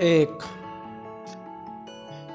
1،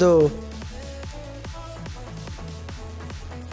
2،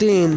3،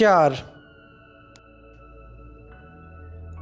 4،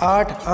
8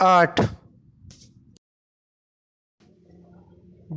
8،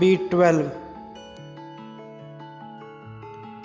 B12۔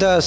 10،